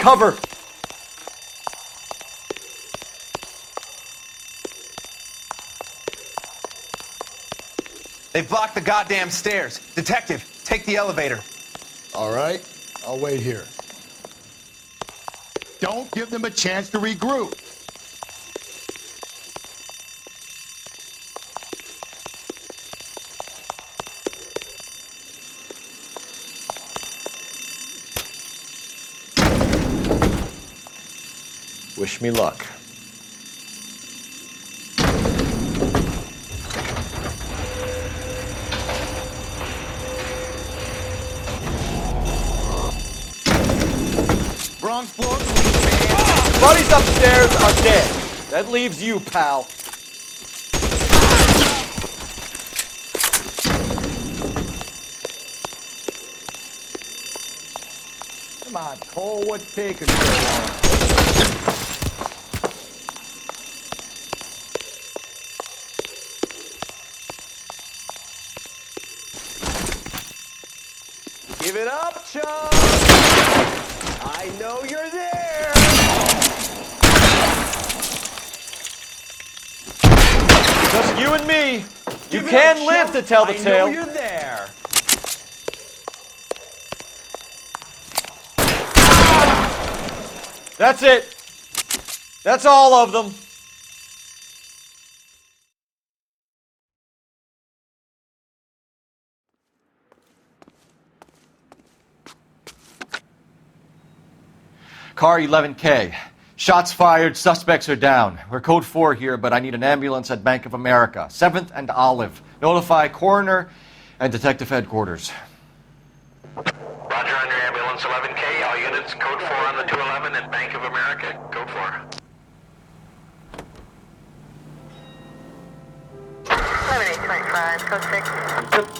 cover! They've blocked the goddamn stairs. Detective, take the elevator. All right, I'll wait here. Don't give them a chance to regroup. Wish me luck. Bronx floor. Buddies upstairs are dead. That leaves you, pal. Come on, Cole, what's taking so long? Give it up, Chuck! I know you're there! Just you and me. You can live to tell the tale. I know you're there. That's it. That's all of them. Car 11K. Shots fired, suspects are down. We're code 4 here, but I need an ambulance at Bank of America. 7th and Olive. Notify coroner and detective headquarters. Roger on your ambulance 11K. All units, code 4 on the 211 at Bank of America. Code 4. 7825, code 6.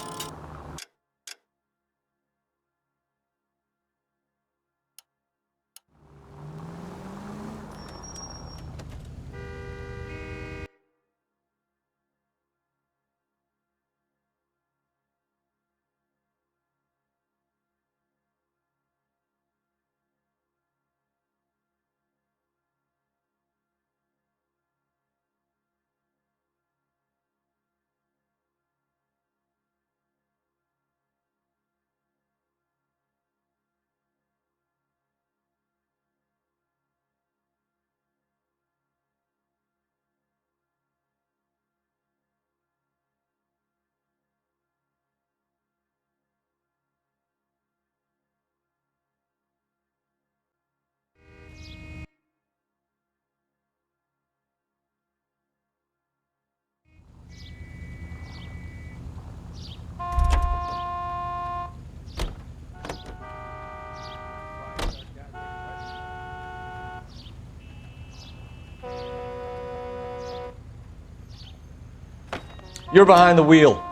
You're behind the wheel.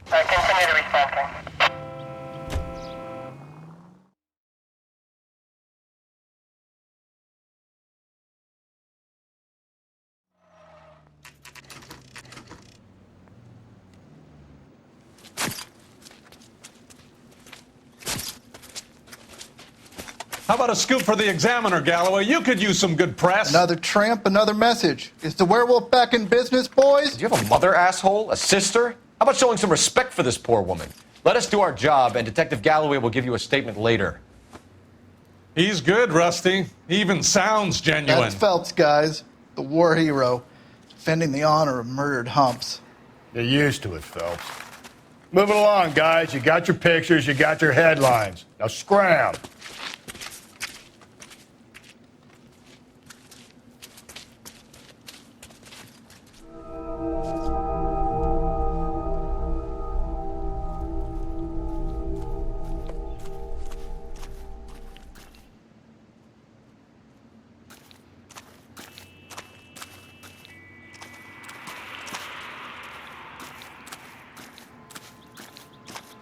Continue to respond, King. How about a scoop for the Examiner, Galloway? You could use some good press. Another tramp, another message. Is the werewolf back in business, boys? Do you have a mother, asshole? A sister? How about showing some respect for this poor woman? Let us do our job, and Detective Galloway will give you a statement later. He's good, Rusty. He even sounds genuine. That's Phelps, guys. The war hero. Defending the honor of murdered humps. You're used to it, Phelps. Move it along, guys. You got your pictures, you got your headlines. Now scram.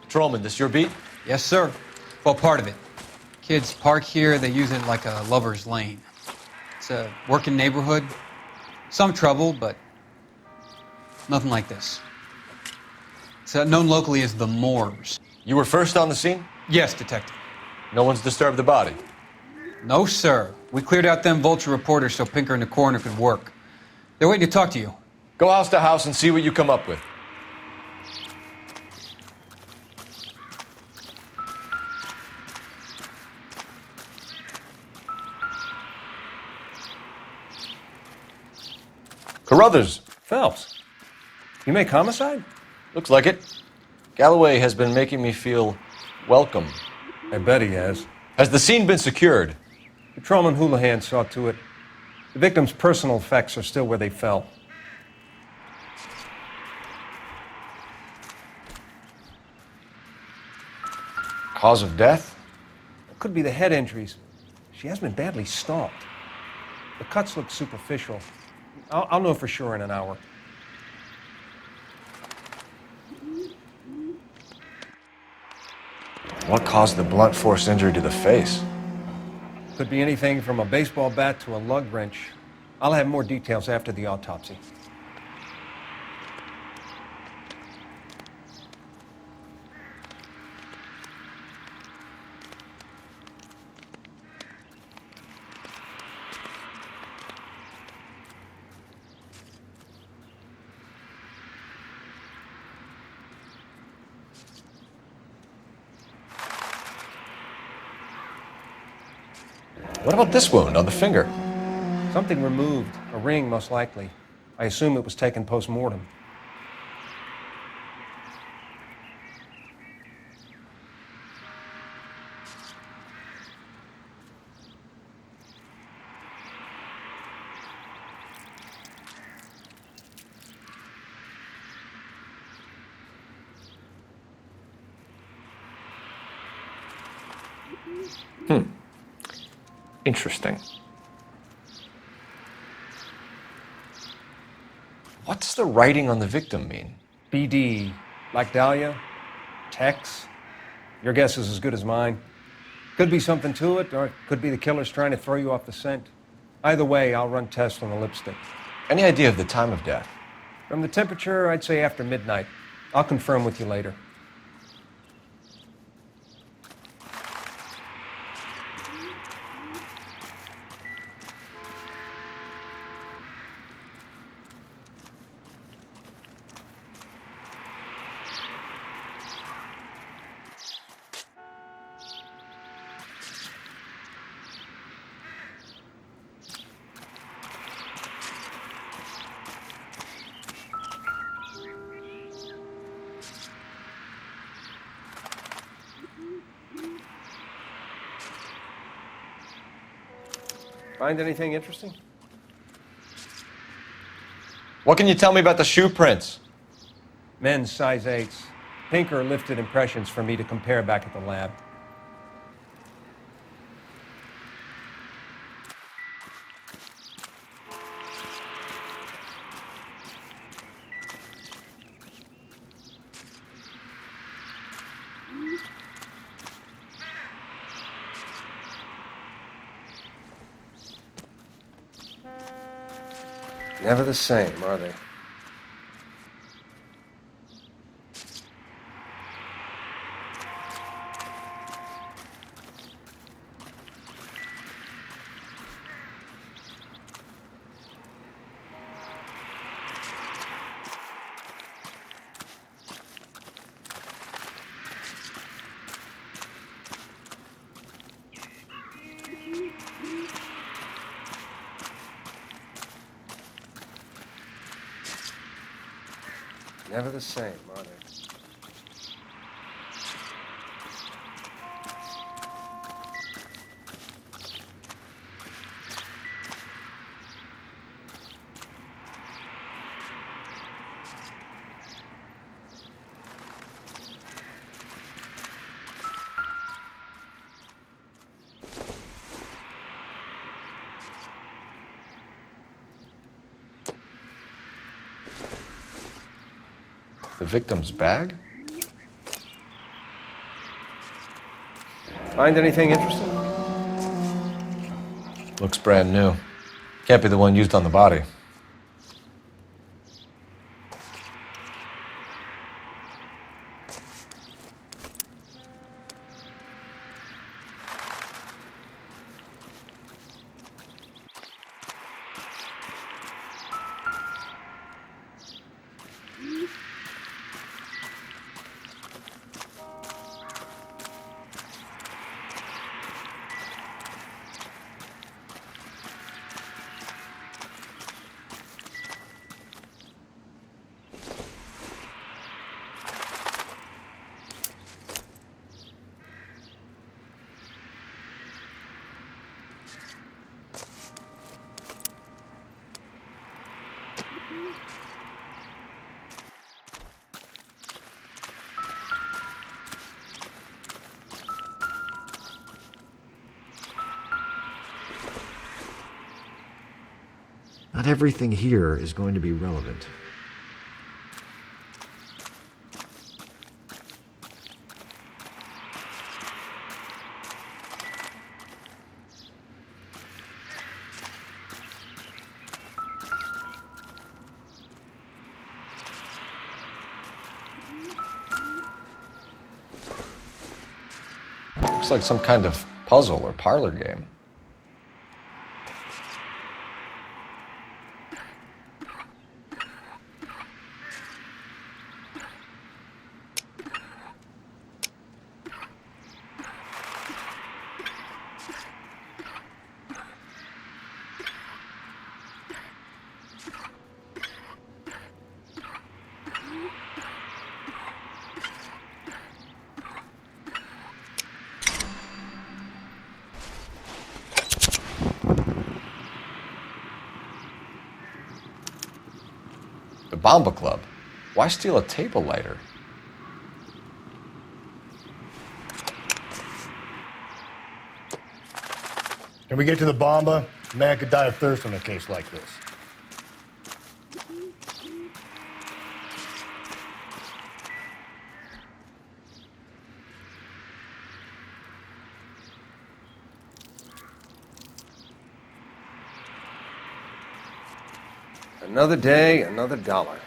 Patrolman, this your beat? Yes, sir. Well, part of it. Kids park here, they use it like a lover's lane. It's a working neighborhood. Some trouble, but nothing like this. It's known locally as the Moors. You were first on the scene? Yes, detective. No one's disturbed the body. No, sir. We cleared out them vulture reporters so Pinker and the coroner could work. They're waiting to talk to you. Go house to house and see what you come up with. Carruthers. Phelps, you make homicide? Looks like it. Galloway has been making me feel welcome. I bet he has. Has the scene been secured? Patrolman Houlihan saw to it. The victim's personal effects are still where they fell. Cause of death? It could be the head injuries. She has been badly stalked. The cuts look superficial. I'll know for sure in an hour. What caused the blunt force injury to the face? Could be anything from a baseball bat to a lug wrench. I'll have more details after the autopsy. What about this wound on the finger? Something removed, a ring most likely. I assume it was taken post-mortem. Interesting. What's the writing on the victim mean? BD, like Dahlia, Tex. Your guess is as good as mine. Could be something to it, or it could be the killer's trying to throw you off the scent. Either way, I'll run tests on the lipstick. Any idea of the time of death? From the temperature, I'd say after midnight. I'll confirm with you later. Find anything interesting? What can you tell me about the shoe prints? Men's size 8s. Pinker lifted impressions for me to compare back at the lab. Never the same, are they? Never the same, are they? The victim's bag? Find anything interesting? Looks brand new. Can't be the one used on the body. Not everything here is going to be relevant. Looks like some kind of puzzle or parlor game. The Bomba Club. Why steal a table lighter? Can we get to the Bomba? A man could die of thirst in a case like this. Another day, another dollar.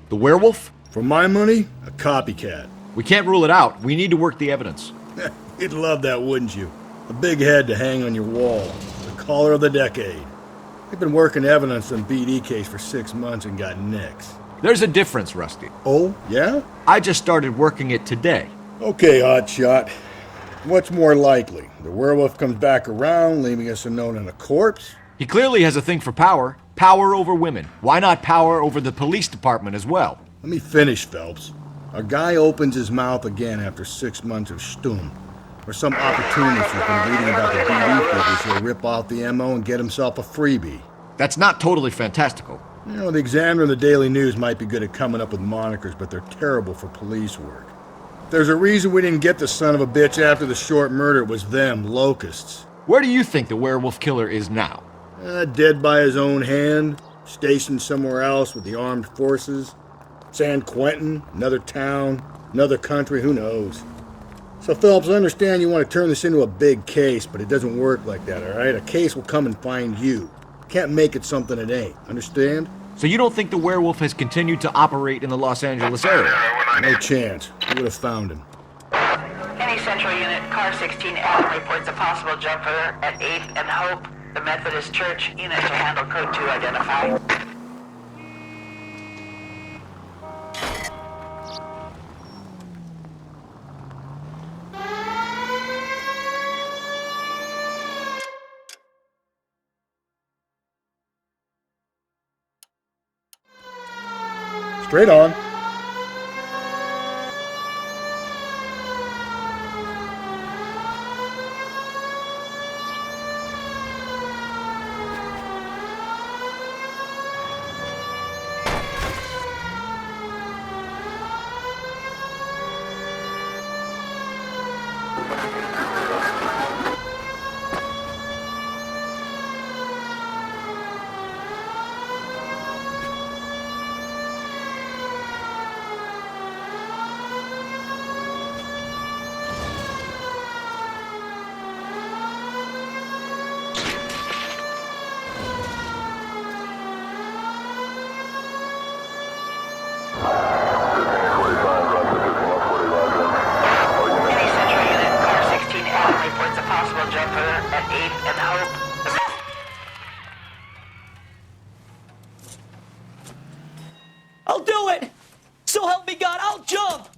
The werewolf? For my money, a copycat. We can't rule it out. We need to work the evidence. You'd love that, wouldn't you? A big head to hang on your wall. The caller of the decade. They've been working evidence on BD case for 6 months and got nicks. There's a difference, Rusty. Oh, yeah? I just started working it today. Okay, hotshot. What's more likely? The werewolf comes back around, leaving us unknown and a corpse? He clearly has a thing for power. Power over women. Why not power over the police department as well? Let me finish, Phelps. A guy opens his mouth again after 6 months of stum. Or some opportunist who's been reading about the BD figures who'll rip off the MO and get himself a freebie. That's not totally fantastical. You know, the Examiner and the Daily News might be good at coming up with monikers, but they're terrible for police work. There's a reason we didn't get the son of a bitch after the short murder. It was them, locusts. Where do you think the werewolf killer is now? Dead by his own hand, stationed somewhere else with the armed forces. San Quentin, another town, another country, who knows? So, Phelps, I understand you want to turn this into a big case, but it doesn't work like that, all right? A case will come and find you. Can't make it something it ain't, understand? So you don't think the werewolf has continued to operate in the Los Angeles area? No chance. We would have found him. Any central unit, car 16 Adam reports a possible jumper at 8th and Hope. The Methodist Church unit to handle code 2 identify. Straight on. Any Central unit, car 16 Adam reports a possible jumper at 8th and Hope. I'll do it! So help me God, I'll jump!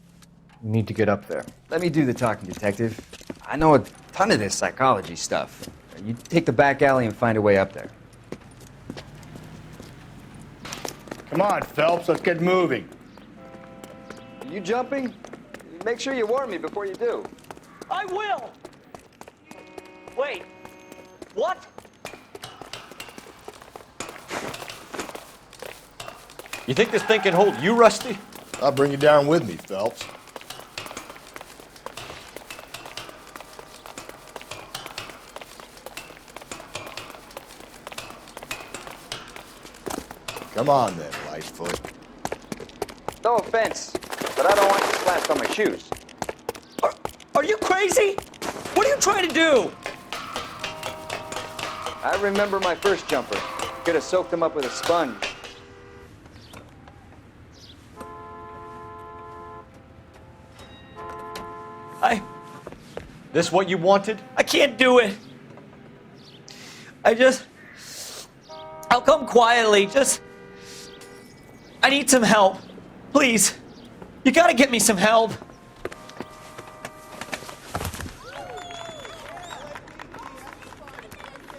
You need to get up there. Let me do the talking, detective. I know a ton of this psychology stuff. You take the back alley and find a way up there. Come on, Phelps, let's get moving. Are you jumping? Make sure you warn me before you do. I will! Wait, what? You think this thing can hold you, Rusty? I'll bring you down with me, Phelps. Come on then, Lightfoot. No offense, but I don't want you slapped on my shoes. Are you crazy? What are you trying to do? I remember my first jumper. Could have soaked him up with a sponge. This what you wanted? I can't do it. I'll come quietly, I need some help. Please. You gotta get me some help.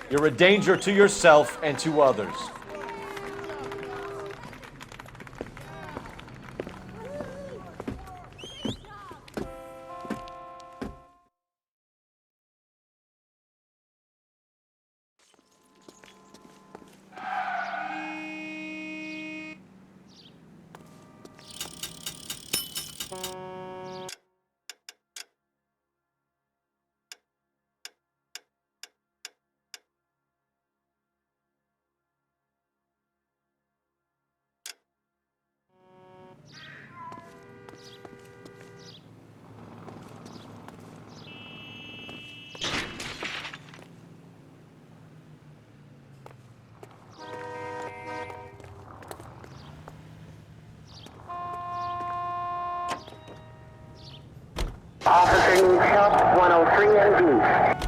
You're a danger to yourself and to others. Officer needs help, 103 and D.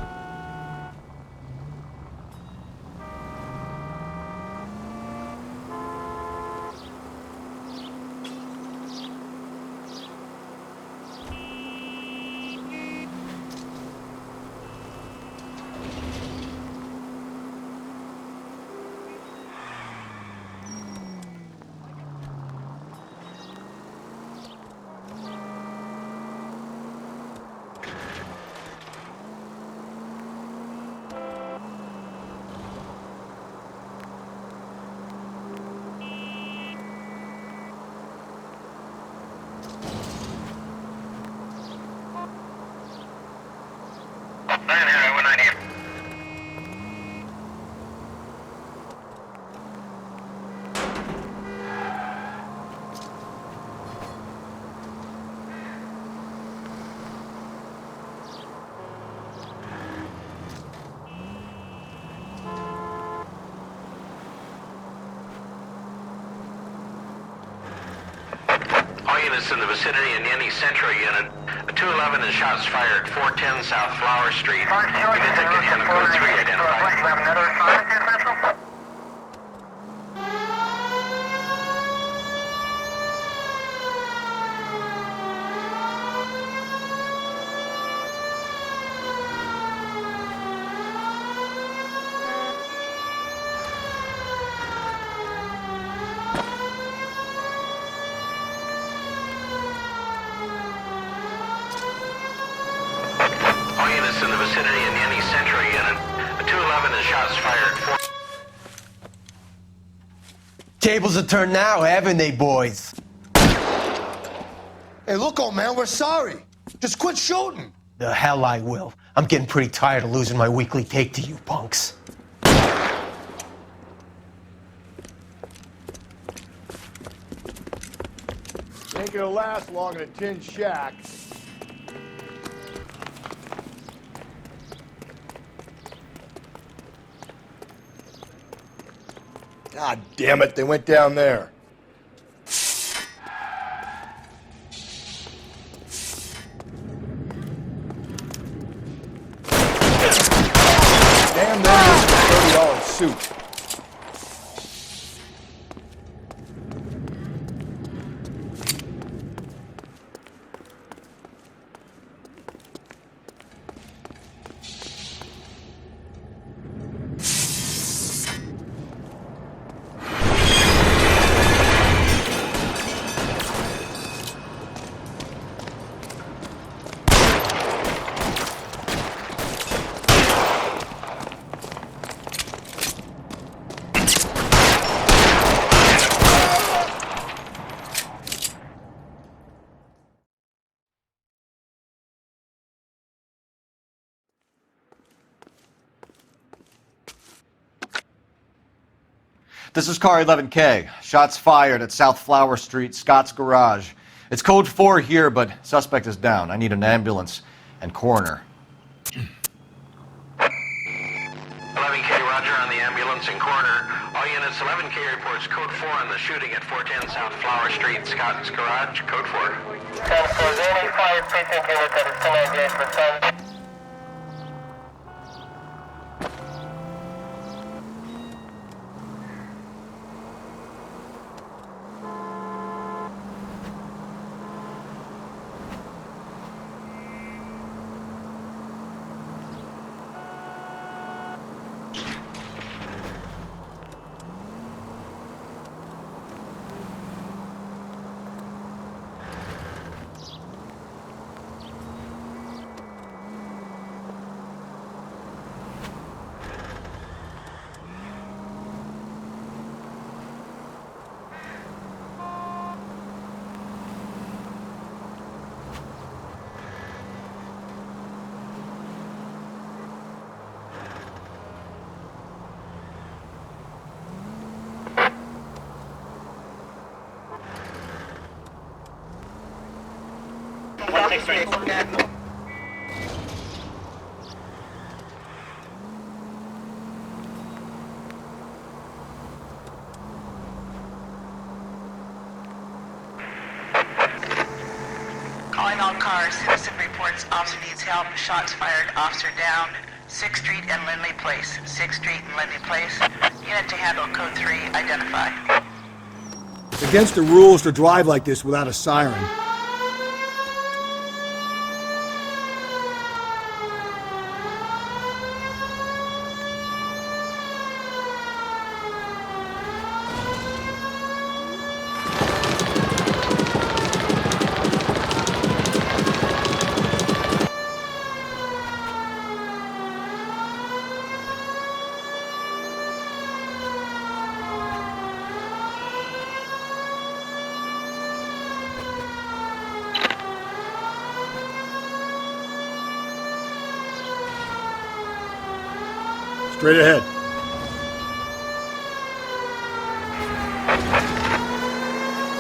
In the vicinity in any Central unit, a 211 and shots fired 410 South Flower Street. Units that can handle code 3 identified. vicinity in any Central unit. A 211 and shots fired. Tables are turned now, haven't they, boys? Hey, look, old man, we're sorry. Just quit shooting. The hell I will. I'm getting pretty tired of losing my weekly take to you punks. Ain't gonna last long in a tin shack. God damn it, they went down there. Damn them, this is a $30 suit. This is car 11K. Shots fired at South Flower Street, Scott's Garage. It's code 4 here, but suspect is down. I need an ambulance and coroner. 11K, roger on the ambulance and coroner. All units, 11K reports code 4 on the shooting at 410 South Flower Street, Scott's Garage, code 4. 10 for any fire precinct unit that is 1098%. Calling all cars. Citizen reports officer needs help. Shots fired. Officer down. 6th Street and Lindley Place. 6th Street and Lindley Place. Unit to handle code 3. Identify. It's against the rules to drive like this without a siren. Straight ahead.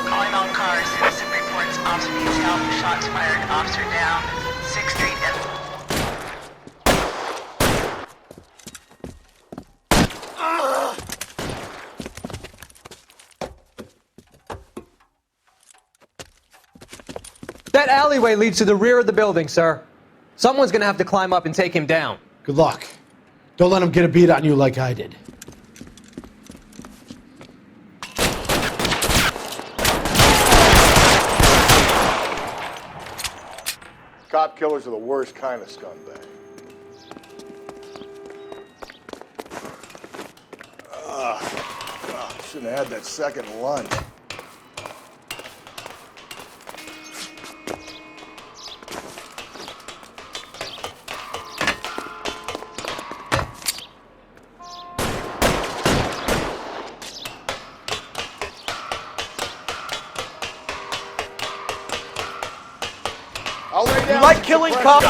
Calling all cars. Citizen reports officer needs help. Shots fired. Officer down. 6th Street and... That alleyway leads to the rear of the building, sir. Someone's gonna have to climb up and take him down. Good luck. Don't let him get a beat on you like I did. Cop killers are the worst kind of scumbag. Shouldn't have had that second lunch. like killing cops?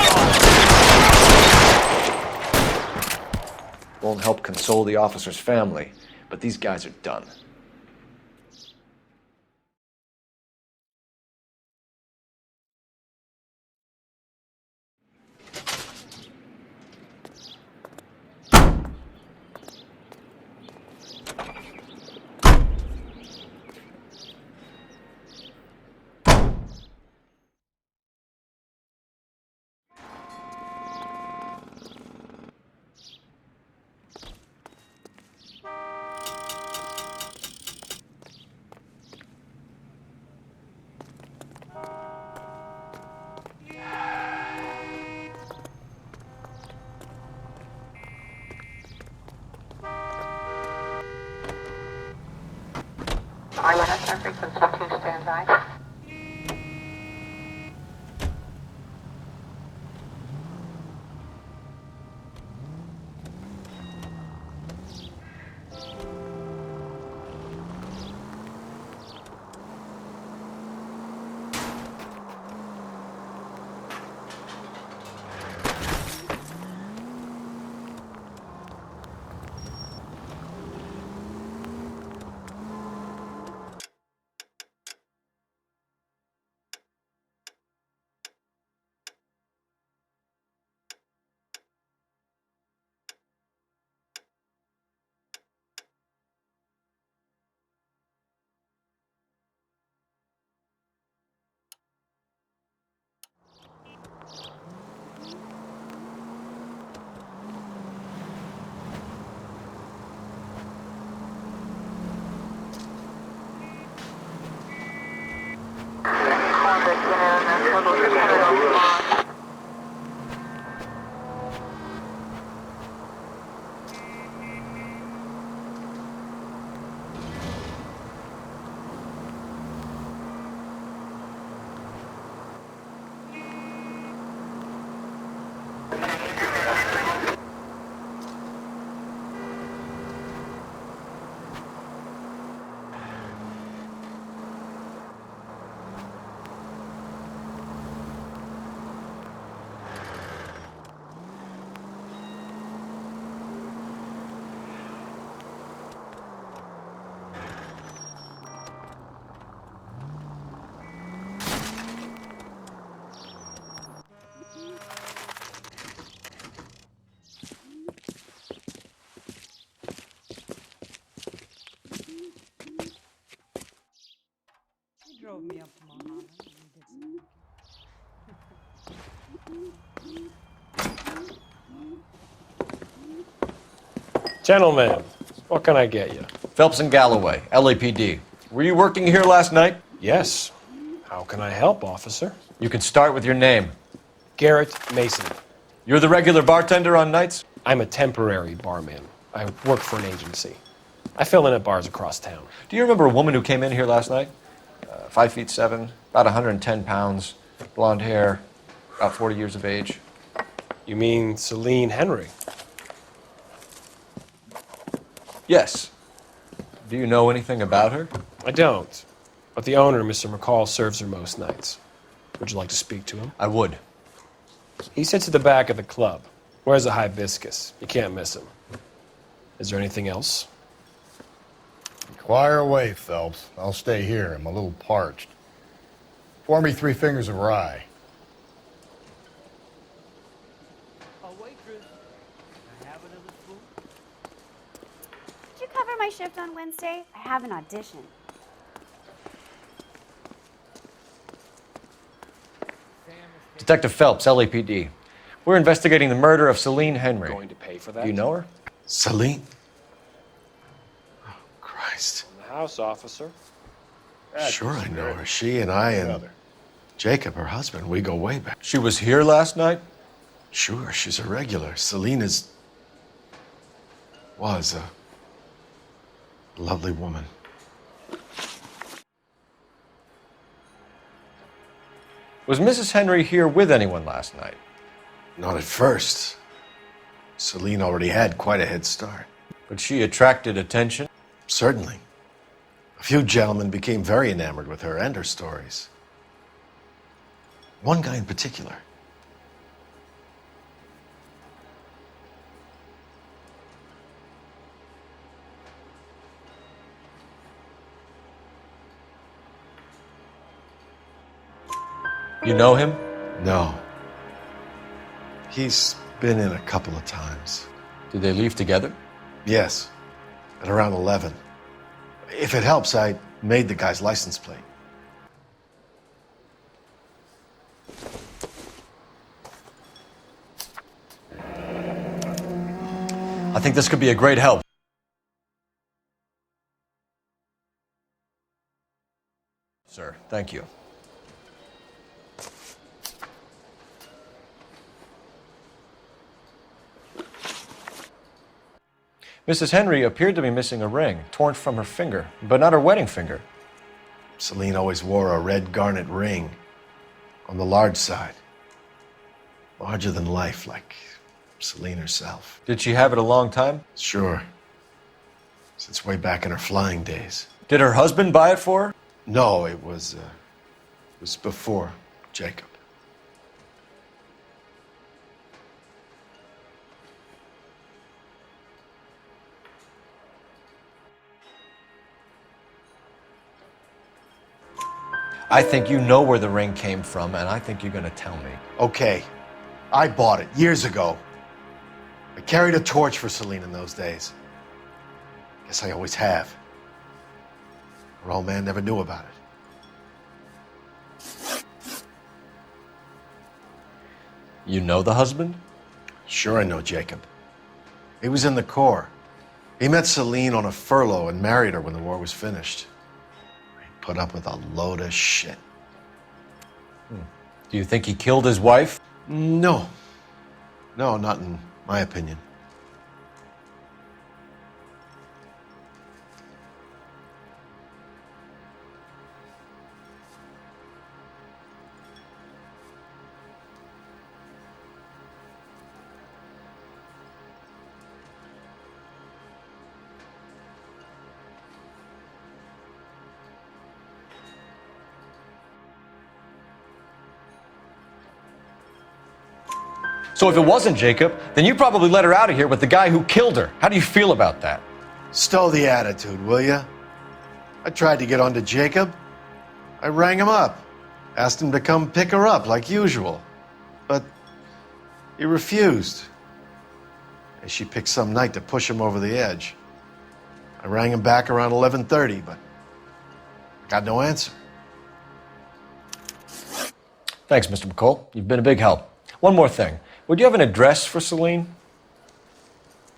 Won't help console the officer's family, but these guys are done. INS frequency 2, stand by. Drove me up to Mojave. Gentlemen, what can I get you? Phelps and Galloway, LAPD. Were you working here last night? Yes. How can I help, officer? You can start with your name. Garrett Mason. You're the regular bartender on nights? I'm a temporary barman. I work for an agency. I fill in at bars across town. Do you remember a woman who came in here last night? 5'7", about 110 pounds, blonde hair, about 40 years of age. You mean Celine Henry? Yes. Do you know anything about her? I don't. But the owner, Mr. McCall, serves her most nights. Would you like to speak to him? I would. He sits at the back of the club. Wears a hibiscus. You can't miss him. Is there anything else? Inquire away, Phelps. I'll stay here. I'm a little parched. Pour me 3 fingers of rye. Did you cover my shift on Wednesday? I have an audition. Detective Phelps, LAPD. We're investigating the murder of Celine Henry. Going to pay for that? Do you know her? Celine? Oh, Christ. In the house, officer. Sure I know her. She and I and Jacob, her husband, we go way back. She was here last night? Sure, she's a regular. Celine was a lovely woman. Was Mrs. Henry here with anyone last night? Not at first. Celine already had quite a head start. But she attracted attention? Certainly. A few gentlemen became very enamored with her and her stories. One guy in particular. You know him? No. He's been in a couple of times. Did they leave together? Yes, at around 11. If it helps, I made the guy's license plate. I think this could be a great help. Sir, thank you. Mrs. Henry appeared to be missing a ring, torn from her finger, but not her wedding finger. Celine always wore a red garnet ring on the large side. Larger than life, like Celine herself. Did she have it a long time? Sure. Since way back in her flying days. Did her husband buy it for her? No, it was before Jacob. I think you know where the ring came from, and I think you're gonna tell me. Okay, I bought it years ago. I carried a torch for Celine in those days. Guess I always have. Her old man never knew about it. You know the husband? Sure I know Jacob. He was in the Corps. He met Celine on a furlough and married her when the war was finished. He put up with a load of shit. Do you think he killed his wife? No. No, not in my opinion. So if it wasn't Jacob, then you probably let her out of here with the guy who killed her. How do you feel about that? Stow the attitude, will ya? I tried to get onto Jacob. I rang him up, asked him to come pick her up like usual. But he refused. And she picked some night to push him over the edge. I rang him back around 11:30, but got no answer. Thanks, Mr. McCall. You've been a big help. One more thing. Would you have an address for Celine?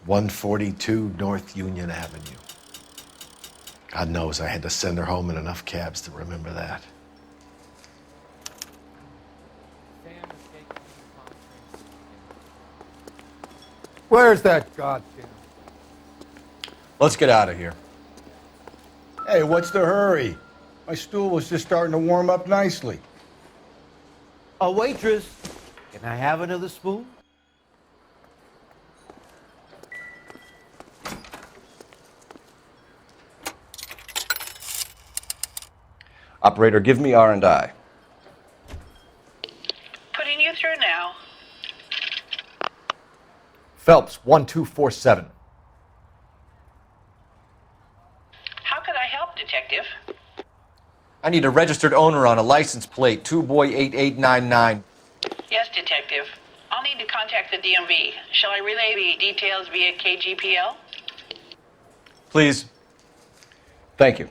142 North Union Avenue. God knows I had to send her home in enough cabs to remember that. Where's that goddamn? Let's get out of here. Hey, what's the hurry? My stool was just starting to warm up nicely. A waitress. Can I have another spoon? Operator, give me R&I. Putting you through now. Phelps, 1247. How could I help, Detective? I need a registered owner on a license plate, 2boy8899. Yes, Detective. I'll need to contact the DMV. Shall I relay the details via KGPL? Please. Thank you.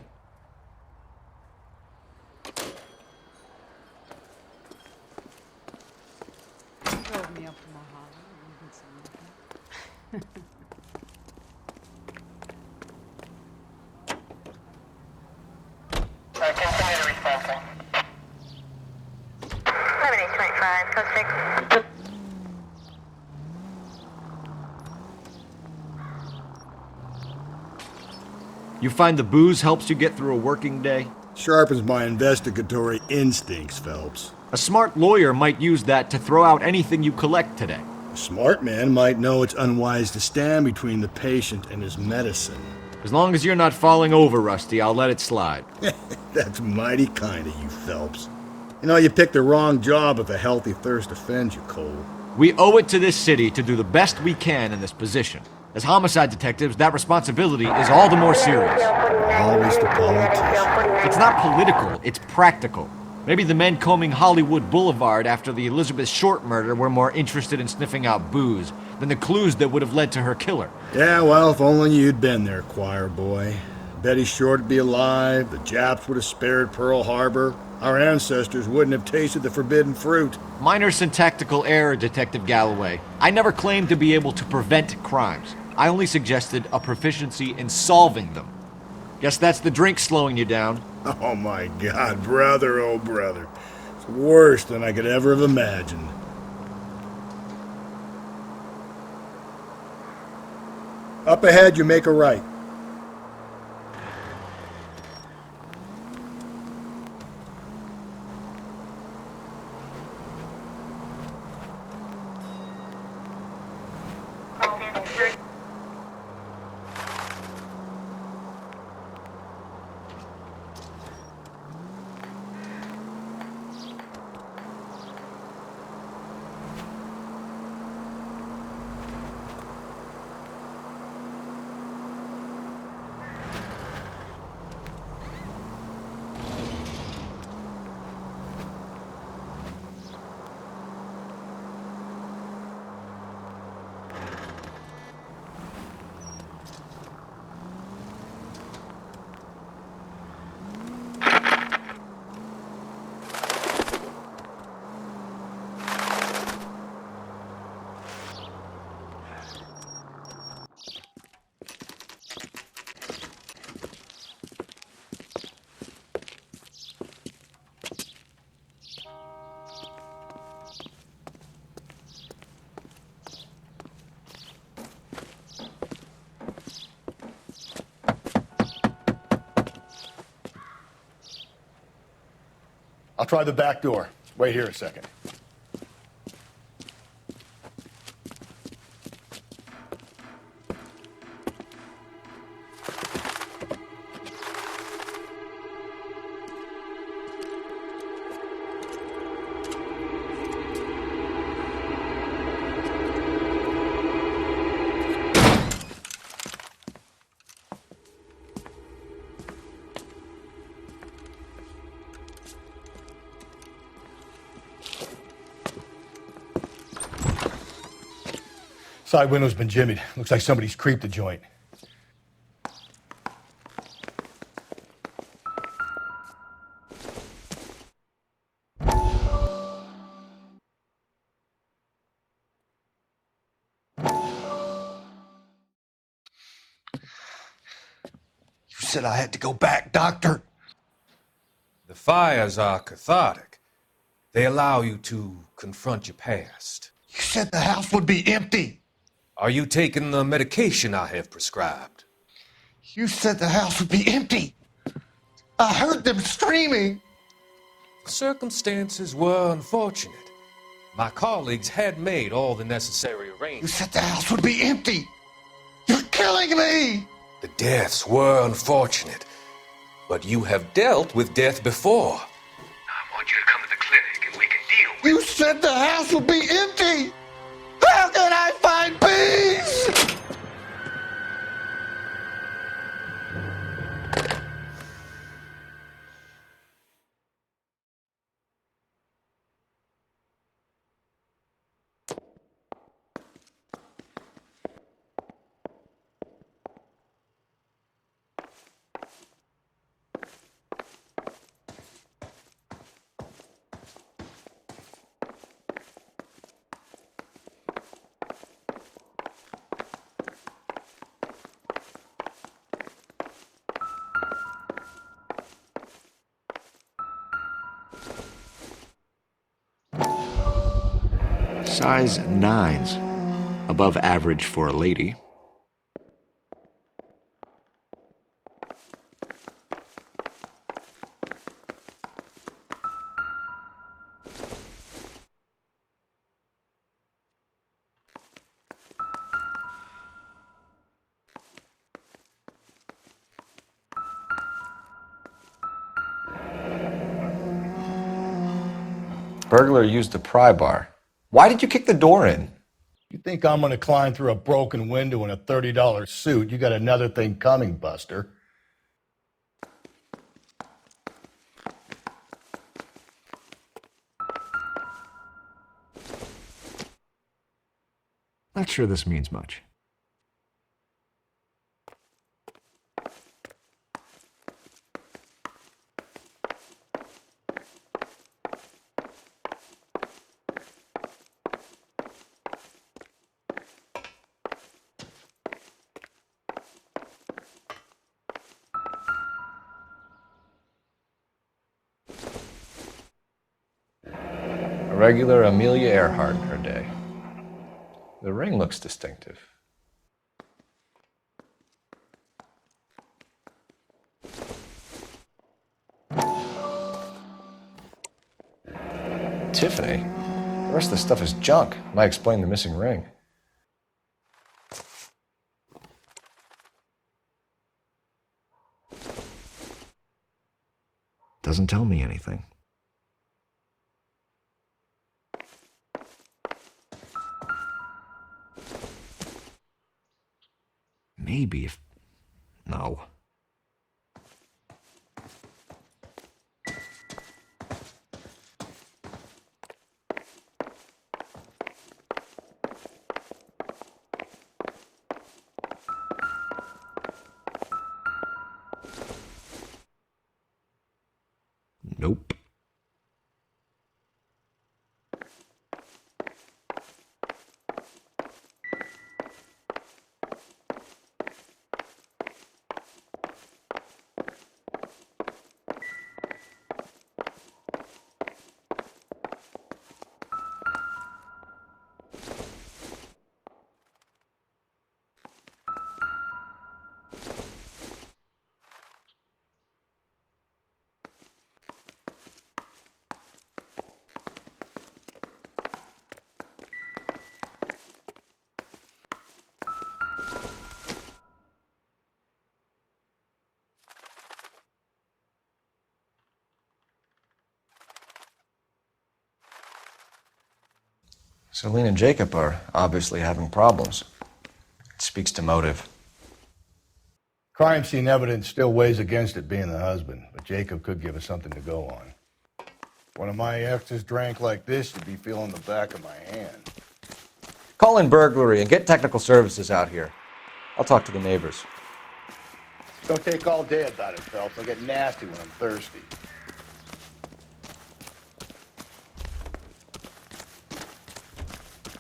Drove me up to Mojave. You can see anything. Continue to response. 7825, code 6. You find the booze helps you get through a working day? Sharpens my investigatory instincts, Phelps. A smart lawyer might use that to throw out anything you collect today. A smart man might know it's unwise to stand between the patient and his medicine. As long as you're not falling over, Rusty, I'll let it slide. That's mighty kind of you, Phelps. You know, you picked the wrong job if a healthy thirst offends you, Cole. We owe it to this city to do the best we can in this position. As homicide detectives, that responsibility is all the more serious. Always the politician. It's not political, it's practical. Maybe the men combing Hollywood Boulevard after the Elizabeth Short murder were more interested in sniffing out booze than the clues that would have led to her killer. Yeah, well, if only you'd been there, choir boy. Betty Short would be alive, the Japs would have spared Pearl Harbor, our ancestors wouldn't have tasted the forbidden fruit. Minor syntactical error, Detective Galloway. I never claimed to be able to prevent crimes. I only suggested a proficiency in solving them. Guess that's the drink slowing you down. Oh my God, brother, oh brother. It's worse than I could ever have imagined. Up ahead, you make a right. I'll try the back door. Wait here a second. Side window's been jimmied. Looks like somebody's creeped the joint. You said I had to go back, Doctor. The fires are cathartic. They allow you to confront your past. You said the house would be empty. Are you taking the medication I have prescribed? You said the house would be empty. I heard them screaming. Circumstances were unfortunate. My colleagues had made all the necessary arrangements. You said the house would be empty. You're killing me. The deaths were unfortunate, but you have dealt with death before. I want you to come to the clinic and we can deal. You said the house would be empty. How can I find peace? Size 9s. Above average for a lady. Burglar used a pry bar. Why did you kick the door in? You think I'm gonna climb through a broken window in a $30 suit? You got another thing coming, Buster. Not sure this means much. A regular Amelia Earhart in her day. The ring looks distinctive. Tiffany? The rest of the stuff is junk. Might explain the missing ring. Doesn't tell me anything. Maybe if... No. Nope. Celine and Jacob are obviously having problems. It speaks to motive. Crime scene evidence still weighs against it being the husband, but Jacob could give us something to go on. If one of my exes drank like this, you'd be feeling the back of my hand. Call in burglary and get technical services out here. I'll talk to the neighbors. Don't take all day about it, Phelps. I'll get nasty when I'm thirsty.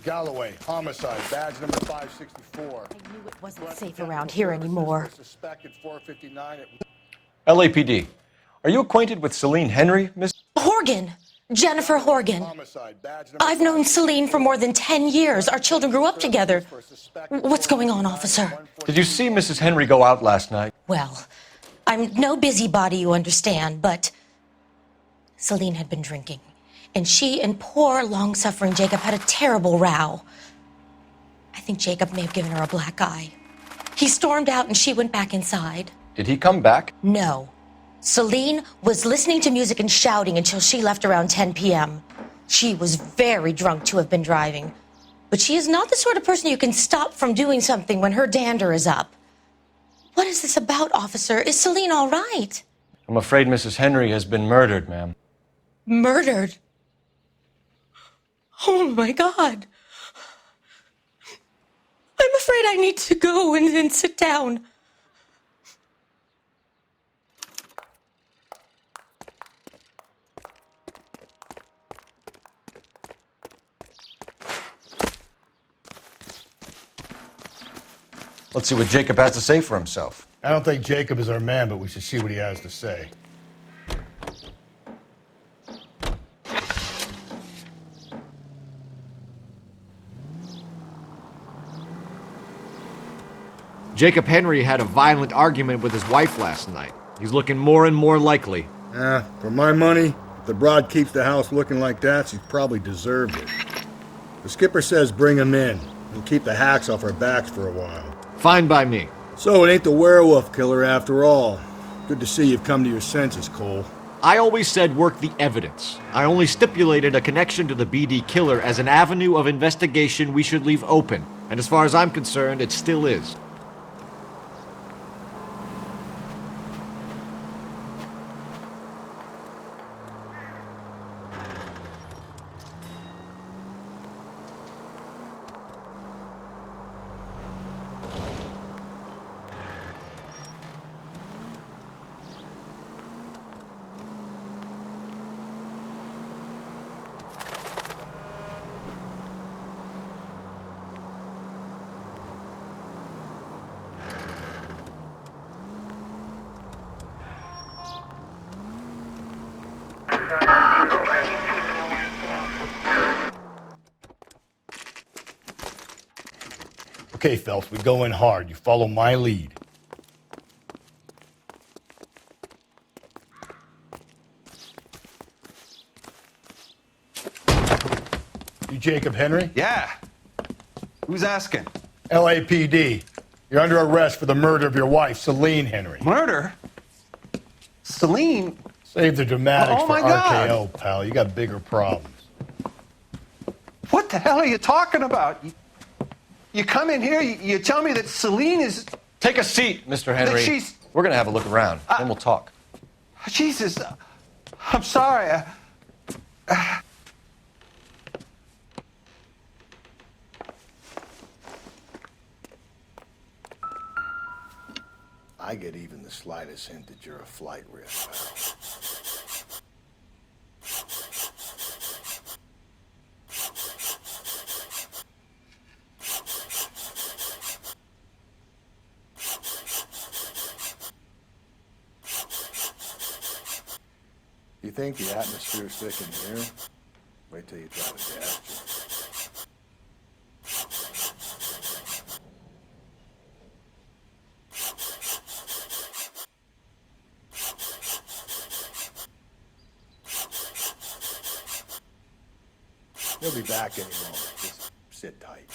Galloway, homicide, badge number 564. I knew it wasn't safe around here anymore. Suspected 459 at... LAPD. Are you acquainted with Celine Henry, Miss? Horgan! Jennifer Horgan. I've known Celine for more than 10 years. Our children grew up together. What's going on, officer? Did you see Mrs. Henry go out last night? Well, I'm no busybody, you understand, but Celine had been drinking. And she and poor, long-suffering Jacob had a terrible row. I think Jacob may have given her a black eye. He stormed out and she went back inside. Did he come back? No. Celine was listening to music and shouting until she left around 10 p.m. She was very drunk to have been driving. But she is not the sort of person you can stop from doing something when her dander is up. What is this about, officer? Is Celine all right? I'm afraid Mrs. Henry has been murdered, ma'am. Murdered? Oh, my God. I'm afraid I need to go and sit down. Let's see what Jacob has to say for himself. I don't think Jacob is our man, but we should see what he has to say. Jacob Henry had a violent argument with his wife last night. He's looking more and more likely. For my money, if the broad keeps the house looking like that, she's probably deserved it. The skipper says bring him in and keep the hacks off our backs for a while. Fine by me. So it ain't the werewolf killer after all. Good to see you've come to your senses, Cole. I always said work the evidence. I only stipulated a connection to the BD killer as an avenue of investigation we should leave open. And as far as I'm concerned, it still is. Okay, Phelps, we go in hard. You follow my lead. You Jacob Henry? Yeah. Who's asking? LAPD. You're under arrest for the murder of your wife, Celine Henry. Murder? Celine? Save the dramatics Oh, for my God. RKO, pal. You got bigger problems. What the hell are you talking about? You come in here, you tell me that Celine is... Take a seat, Mr. Henry. That she's... We're going to have a look around, then we'll talk. Jesus, I'm sorry. I get even the slightest hint that you're a flight risk, pal. You think the atmosphere's thick in here? Wait till you try the gas chamber. He'll be back any moment. Just sit tight.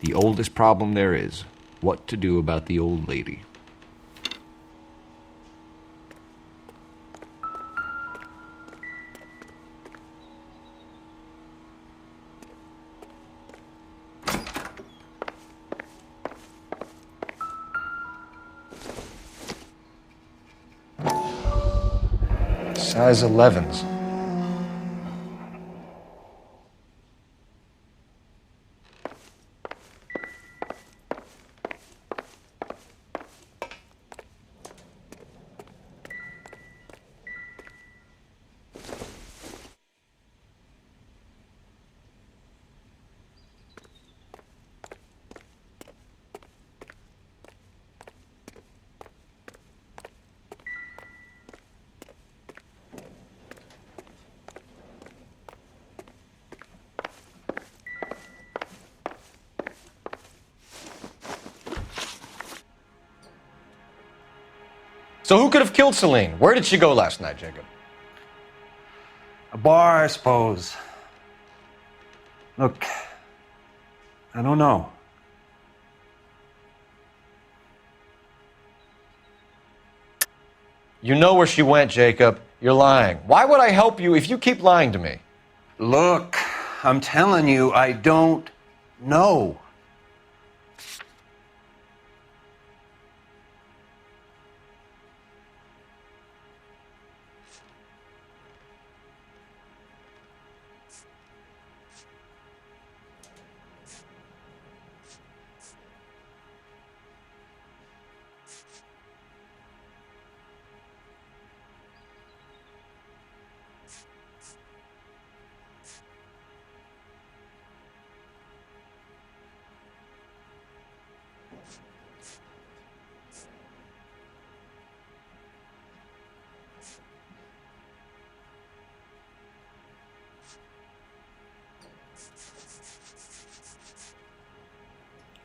The oldest problem there is, what to do about the old lady. Size 11s. So who could have killed Celine? Where did she go last night, Jacob? A bar, I suppose. Look, I don't know. You know where she went, Jacob. You're lying. Why would I help you if you keep lying to me? Look, I'm telling you, I don't know.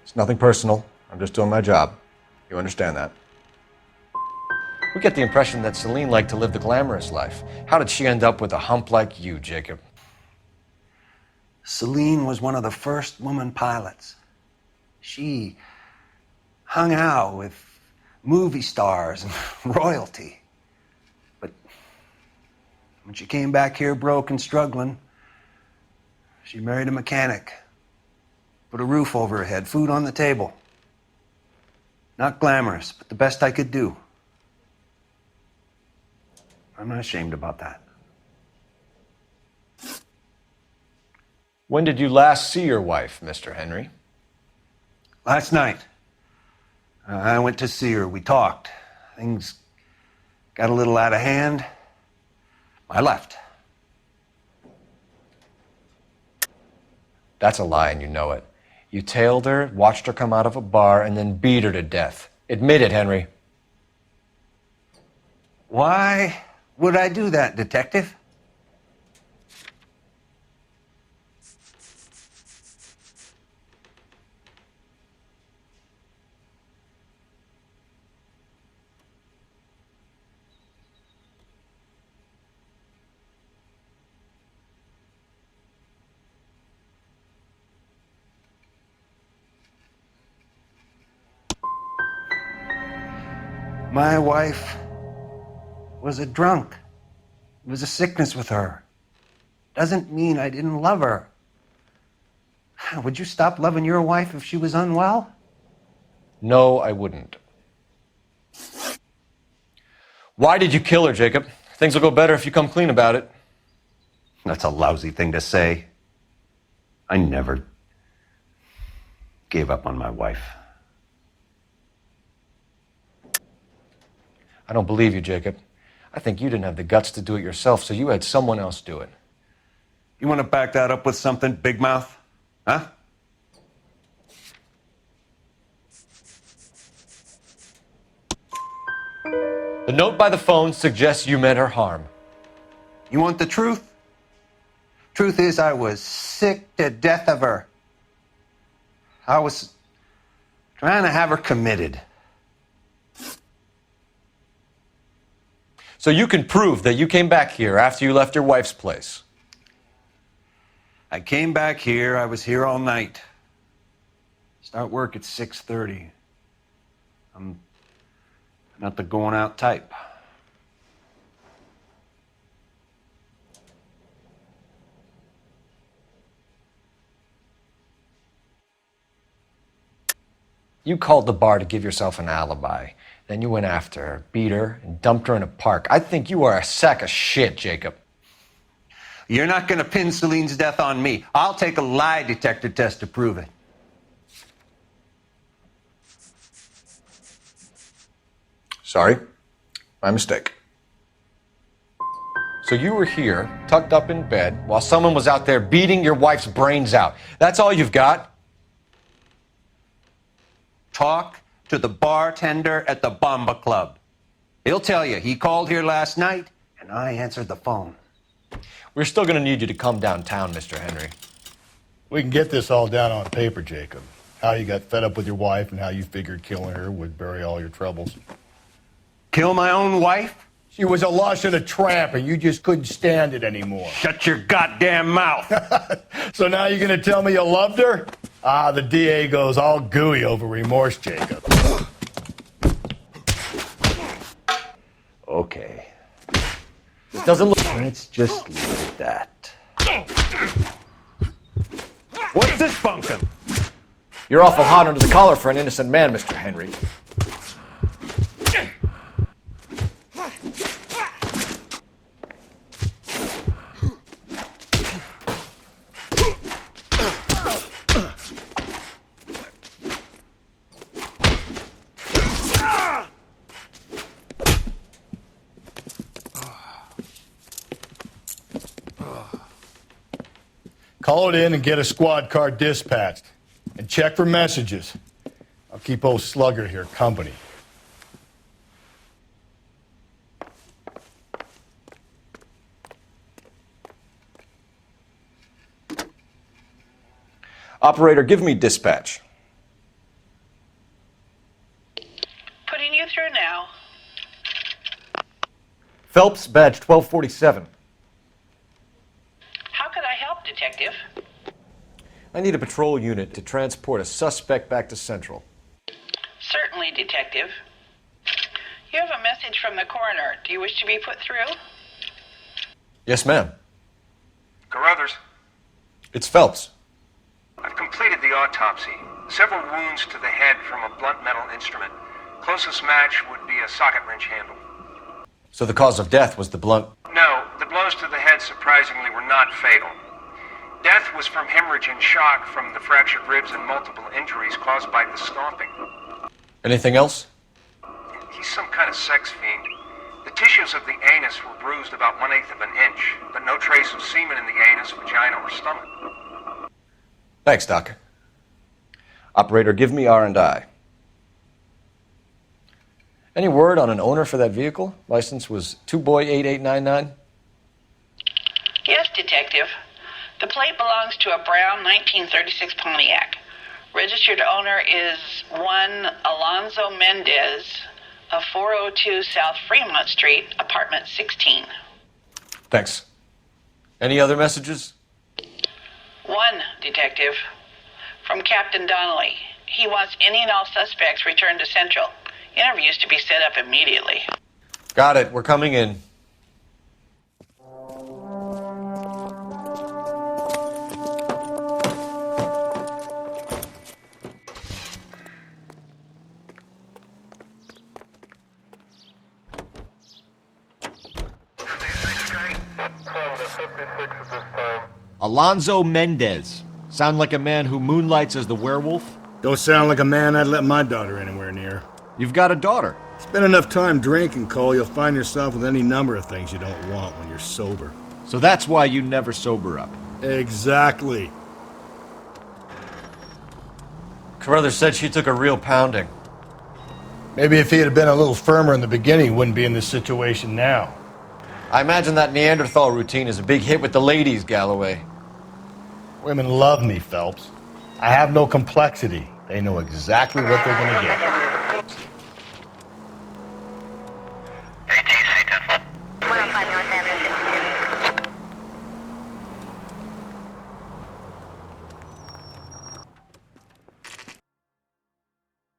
It's nothing personal. I'm just doing my job. You understand that? We get the impression that Celine liked to live the glamorous life. How did she end up with a hump like you, Jacob? Celine was one of the first woman pilots. She hung out with movie stars and royalty. But when she came back here broke and struggling, she married a mechanic. Put a roof over her head, food on the table. Not glamorous, but the best I could do. I'm not ashamed about that. When did you last see your wife, Mr. Henry? Last night. I went to see her. We talked. Things got a little out of hand. I left. That's a lie, and you know it. You tailed her, watched her come out of a bar, and then beat her to death. Admit it, Henry. Why would I do that, Detective? My wife was a drunk. It was a sickness with her. Doesn't mean I didn't love her. Would you stop loving your wife if she was unwell? No, I wouldn't. Why did you kill her, Jacob? Things will go better if you come clean about it. That's a lousy thing to say. I never gave up on my wife. I don't believe you, Jacob. I think you didn't have the guts to do it yourself, so you had someone else do it. You want to back that up with something, Big Mouth? Huh? The note by the phone suggests you meant her harm. You want the truth? Truth is, I was sick to death of her. I was trying to have her committed. So you can prove that you came back here after you left your wife's place. I came back here. I was here all night. Start work at 6:30. I'm not the going out type. You called the bar to give yourself an alibi. Then you went after her, beat her, and dumped her in a park. I think you are a sack of shit, Jacob. You're not going to pin Celine's death on me. I'll take a lie detector test to prove it. Sorry, my mistake. So you were here, tucked up in bed, while someone was out there beating your wife's brains out. That's all you've got? Talk to the bartender at the Bomba Club. He'll tell you he called here last night, and I answered the phone. We're still going to need you to come downtown, Mr. Henry. We can get this all down on paper, Jacob. How you got fed up with your wife and how you figured killing her would bury all your troubles. Kill my own wife? She was a lush and a tramp, and you just couldn't stand it anymore. Shut your goddamn mouth. So now you're going to tell me you loved her? Ah, the DA goes all gooey over remorse, Jacob. Okay. It doesn't look... Let's just leave it at that. What's this bunkum? You're awful hot under the collar for an innocent man, Mr. Henry. Call it in and get a squad car dispatched. And check for messages. I'll keep old Slugger here company. Operator, give me dispatch. Putting you through now. Phelps, badge 1247. How could I help, Detective? I need a patrol unit to transport a suspect back to Central. Certainly, Detective. You have a message from the coroner. Do you wish to be put through? Yes, ma'am. Carruthers, It's Phelps. I've completed the autopsy. Several wounds to the head from a blunt metal instrument. Closest match would be a socket wrench handle. So the cause of death was the blunt. No, the blows to the head surprisingly were not fatal. Death was from hemorrhage and shock from the fractured ribs and multiple injuries caused by the stomping. Anything else? He's some kind of sex fiend. The tissues of the anus were bruised about 1/8 of an inch, but no trace of semen in the anus, vagina, or stomach. Thanks, Doc. Operator, give me R&I. Any word on an owner for that vehicle? License was 2boy8899. Yes, Detective. The plate belongs to a brown 1936 Pontiac. Registered owner is one Alonzo Mendez of 402 South Fremont Street, apartment 16. Thanks. Any other messages? One, Detective. From Captain Donnelly. He wants any and all suspects returned to Central. Interviews to be set up immediately. Got it. We're coming in. Alonzo Mendez. Sound like a man who moonlights as the werewolf? Don't sound like a man I'd let my daughter anywhere near. You've got a daughter. Spend enough time drinking, Cole, you'll find yourself with any number of things you don't want when you're sober. So that's why you never sober up. Exactly. Carruthers said she took a real pounding. Maybe if he had been a little firmer in the beginning, he wouldn't be in this situation now. I imagine that Neanderthal routine is a big hit with the ladies, Galloway. Women love me, Phelps. I have no complexity. They know exactly what they're going to get.